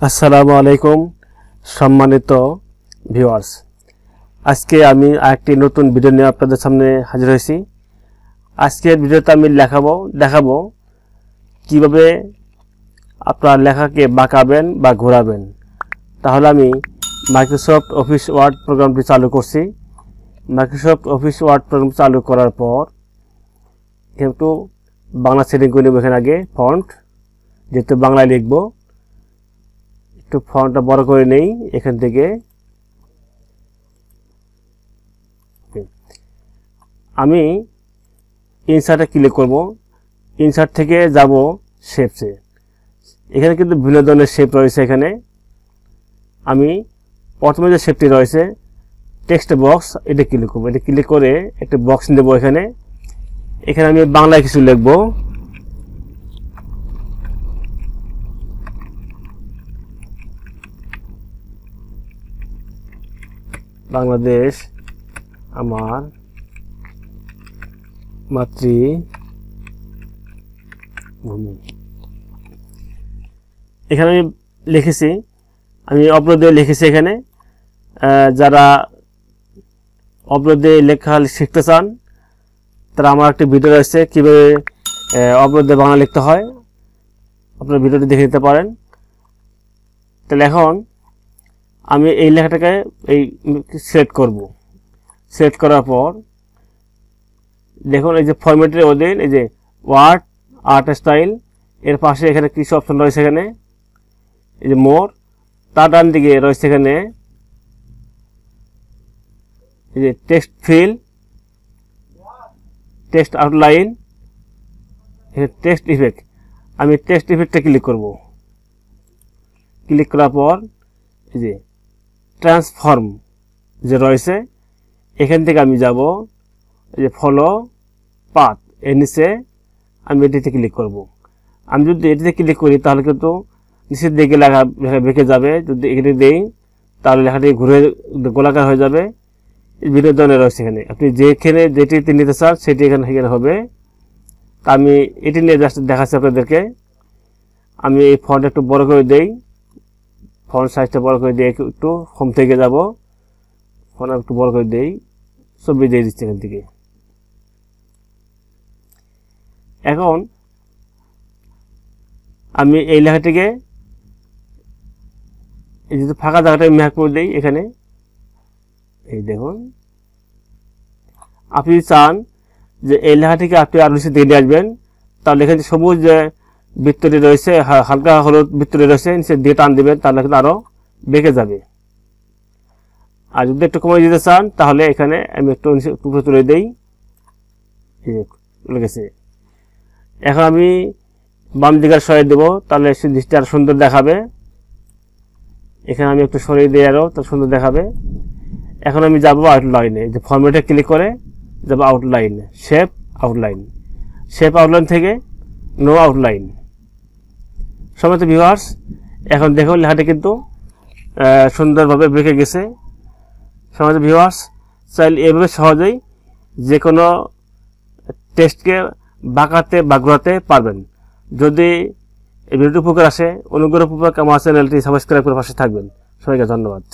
আসসালামু আলাইকুম সম্মানিত ভিউয়ার্স, আজকে আমি আরেকটি নতুন ভিডিও নিয়ে আপনাদের সামনে হাজির হয়েছি। আজকের ভিডিওতে আমি দেখাবো কিভাবে আপনার লেখাকে বাঁকাবেন বা ঘোরাবেন। তাহলে আমি মাইক্রোসফট অফিস ওয়ার্ড প্রোগ্রামটি চালু করছি। মাইক্রোসফট অফিস ওয়ার্ড প্রোগ্রাম চালু করার পর একটু বাংলা সেটিং করে নেব। এখানে আগে ফন্ট, যেহেতু বাংলায় লিখব, একটু ফন্টটা বড় করে নেই। এখান থেকে আমি ইনসার্টে ক্লিক করব। ইনসার্ট থেকে যাব শেপসে। এখানে কিন্তু বিভিন্ন ধরনের শেপ রয়েছে। এখানে আমি প্রথমে যে শেপটি রয়েছে টেক্সট বক্স, এটা ক্লিক করব। এটা ক্লিক করে একটা বক্স নেব। এখানে আমি বাংলায় কিছু লিখব। বাংলাদেশ আমার মাতৃভূমি। এখানে আমি লিখেছি, আমি অবরোধে লিখেছি। এখানে যারা অবরোধে লেখা শিখতে চান তারা আমার একটি ভিডিও রয়েছে কীভাবে অবরোধে বাংলা লিখতে হয়, আপনারা ভিডিওটি দেখে নিতে পারেন। তাহলে এখন আমি এই লেখাটাকে সিলেক্ট করব। সিলেক্ট করার পর দেখুন এই যে ফরম্যাটের অধীন এই যে ওয়ার্ড আর্ট স্টাইল এর পাশে এখানে কিছু অপশন রয়েছে। এখানে এই যে মোর, তার ডান দিকে রয়েছে এখানে এই যে text feel, text outline, text effect. আমি টেক্সট ইফেক্টে ক্লিক করব। ক্লিক করার পর এই যে ট্রান্সফর্ম যে রয়েছে এখান থেকে আমি যাব এই যে ফলো পাথ, এর নিচে আমি এটিতে ক্লিক করব। আমি যদি এটিতে ক্লিক করি তাহলে কিন্তু নিচের দিকে লেখা বেঁকে যাবে। যদি এখানে দেই তাহলে লেখাটি ঘুরে গোলাকার হয়ে যাবে। বিভিন্ন ধরনের রয়েছে এখানে, আপনি যেখানে যেটিতে নিতে চান সেটি এখানে হবে। তা আমি এটি নিয়ে জাস্ট দেখাচ্ছি আপনাদেরকে। আমি এই ফন্ট একটু বড় করে দেই, ফন্ট সাইজটা বড় করে দিয়ে একটু হোম থেকে যাব, ফন্ট একটু বড় করে দেই, ছবি দিয়ে দিচ্ছি এখান থেকে। এখন আমি এই লেখাটিকে এই যে ফাঁকা জায়গাটা মেক করে দিই। এখানে এই দেখুন, আপনি চান যে এই লেখাটিকে আপনি আরো নিচে দিয়ে আসবেন, তাহলে এখানে সবুজ যে বৃত্তটি রয়েছে, হালকা হলুদ বৃত্তটি রয়েছে, নিচে দিয়ে টান দিবেন, তাহলে কিন্তু আরো বেঁকে যাবে। আর যদি একটু কমিয়ে দিতে চান তাহলে এখানে আমি একটু উপরে তুলে দিই, চলে গেছে। এখন আমি বাম দিকে সরিয়ে দেবো, তাহলে দৃষ্টি আরো সুন্দর দেখাবে। এখানে আমি একটু সরিয়ে দিই, আরো তার সুন্দর দেখাবে। এখন আমি যাবো আউটলাইনে, যে ফরম্যাটে ক্লিক করে যাবো outline, shape outline. Shape outline থেকে নো আউটলাইন। সমস্ত ভিউয়ার্স, এখন দেখুন লেখাটি কিন্তু সুন্দরভাবে বেঁকে গেছে। সমস্ত ভিউয়ার্স, চাইলে এভাবে সহজেই যে কোনো টেক্সটকে বাঁকাতে বা ঘোরাতে পারবেন। যদি এই ভিডিওটি উপকার আসে, অনুগ্রহপূর্বক আমার চ্যানেলটি সাবস্ক্রাইব করে পাশে থাকবেন। সবাইকে ধন্যবাদ।